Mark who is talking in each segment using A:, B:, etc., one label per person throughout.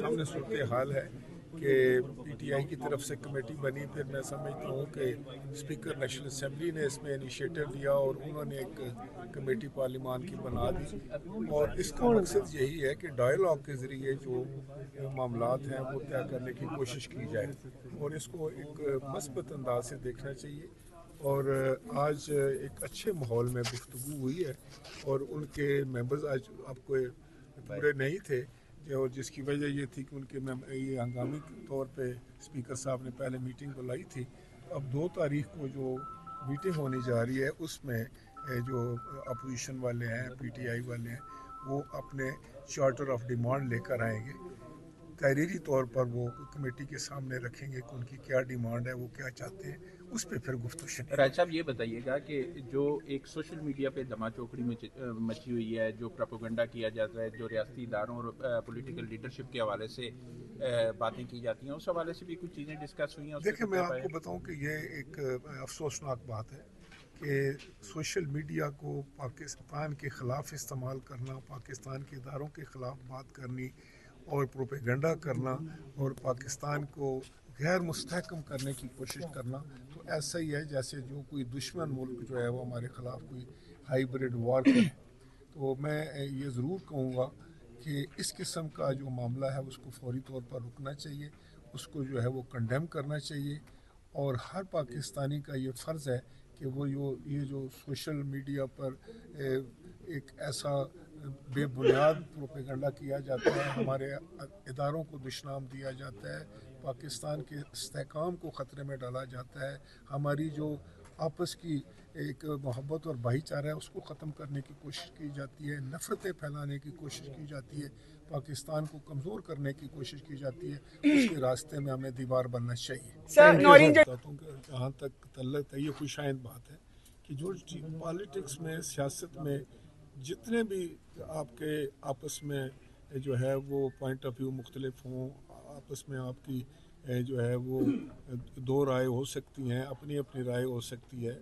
A: سامنے صورتحال ہے کہ پی ٹی آئی کی طرف سے کمیٹی بنی، پھر میں سمجھتا ہوں کہ اسپیکر نیشنل اسمبلی نے اس میں انیشیٹو لیا اور انہوں نے ایک کمیٹی پارلیمان کی بنا دی، اور اس کا مقصد یہی ہے کہ ڈائیلاگ کے ذریعے جو معاملات ہیں وہ طے کرنے کی کوشش کی جائے، اور اس کو ایک مثبت انداز سے دیکھنا چاہیے۔ اور آج ایک اچھے ماحول میں گفتگو ہوئی ہے، اور ان کے ممبرز آج آپ کو پورے نہیں تھے، اور جس کی وجہ یہ تھی کہ ان کے یہ ہنگامی طور پہ اسپیکر صاحب نے پہلے میٹنگ بلائی تھی۔ اب 2 تاریخ کو جو میٹنگ ہونے جا رہی ہے اس میں جو اپوزیشن والے ہیں، پی ٹی آئی والے ہیں، وہ اپنے چارٹر آف ڈیمانڈ لے کر آئیں گے، تحریری طور پر وہ کمیٹی کے سامنے رکھیں گے کہ ان کی کیا ڈیمانڈ ہے، وہ کیا چاہتے ہیں، اس پہ پھر گفتگو۔
B: راج صاحب یہ بتائیے گا کہ جو ایک سوشل میڈیا پہ دھما چوکڑی مچی ہوئی ہے، جو پروپیگنڈا کیا جاتا ہے، جو ریاستی اداروں اور پولیٹیکل لیڈرشپ کے حوالے سے باتیں کی جاتی ہیں، اس حوالے سے بھی کچھ چیزیں ڈسکس ہوئی ہیں؟
A: دیکھیں، میں آپ کو بتاؤں کہ یہ ایک افسوسناک بات ہے کہ سوشل میڈیا کو پاکستان کے خلاف استعمال کرنا، پاکستان کے اداروں کے خلاف بات کرنی اور پروپیگنڈا کرنا اور پاکستان کو غیر مستحکم کرنے کی کوشش کرنا، تو ایسا ہی ہے جیسے جو کوئی دشمن ملک جو ہے وہ ہمارے خلاف کوئی ہائیبرڈ وار کرے۔ تو میں یہ ضرور کہوں گا کہ اس قسم کا جو معاملہ ہے اس کو فوری طور پر رکنا چاہیے، اس کو جو ہے وہ کنڈیم کرنا چاہیے، اور ہر پاکستانی کا یہ فرض ہے کہ وہ یہ جو سوشل میڈیا پر ایک ایسا بے بنیاد پروپیگنڈا کیا جاتا ہے، ہمارے اداروں کو دشنام دیا جاتا ہے، پاکستان کے استحکام کو خطرے میں ڈالا جاتا ہے، ہماری جو آپس کی ایک محبت اور بھائی چارہ ہے اس کو ختم کرنے کی کوشش کی جاتی ہے، نفرتیں پھیلانے کی کوشش کی جاتی ہے، پاکستان کو کمزور کرنے کی کوشش کی جاتی ہے، اس کے راستے میں ہمیں دیوار بننا چاہیے۔ جہاں تک تعلق ہے، یہ خوشائند بات ہے کہ جو پالیٹکس میں، سیاست میں جتنے بھی آپ کے آپس میں جو ہے وہ پوائنٹ آف ویو مختلف ہوں، آپس میں آپ کی جو ہے وہ 2 رائے ہو سکتی ہیں، اپنی اپنی رائے ہو سکتی ہے،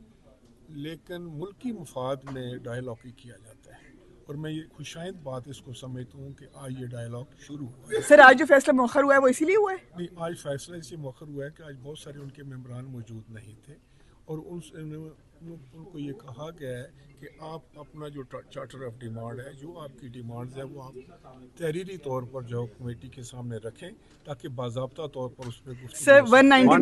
A: لیکن ملکی مفاد میں ڈائیلاگ کیا جاتا ہے، اور میں یہ خوشائند بات اس کو سمجھتا ہوں کہ آج یہ ڈائیلاگ شروع ہوا ہے۔
C: سر، آج جو فیصلہ مؤخر ہوا ہے وہ اسی لیے ہوا ہے؟
A: نہیں، آج فیصلہ اس لیے مؤخر ہوا ہے کہ آج بہت سارے ان کے ممبران موجود نہیں تھے، اور ان کو یہ کہا گیا ہے کہ آپ اپنا جو چارٹر آف ڈیمانڈ ہے، جو آپ کی ڈیمانڈز ہیں، وہ آپ تحریری طور پر جو کمیٹی کے سامنے رکھیں تاکہ باضابطہ طور پر اس پہ گفتگو۔
C: سر، 190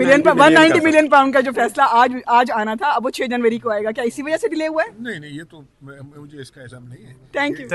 C: ملین پاؤنڈ کا جو فیصلہ آج آنا تھا، اب وہ 6 جنوری کو آئے گا، کیا اسی وجہ سے ڈیلے ہوا ہے؟
A: نہیں، یہ تو مجھے اس کا علم نہیں ہے۔
C: Thank you.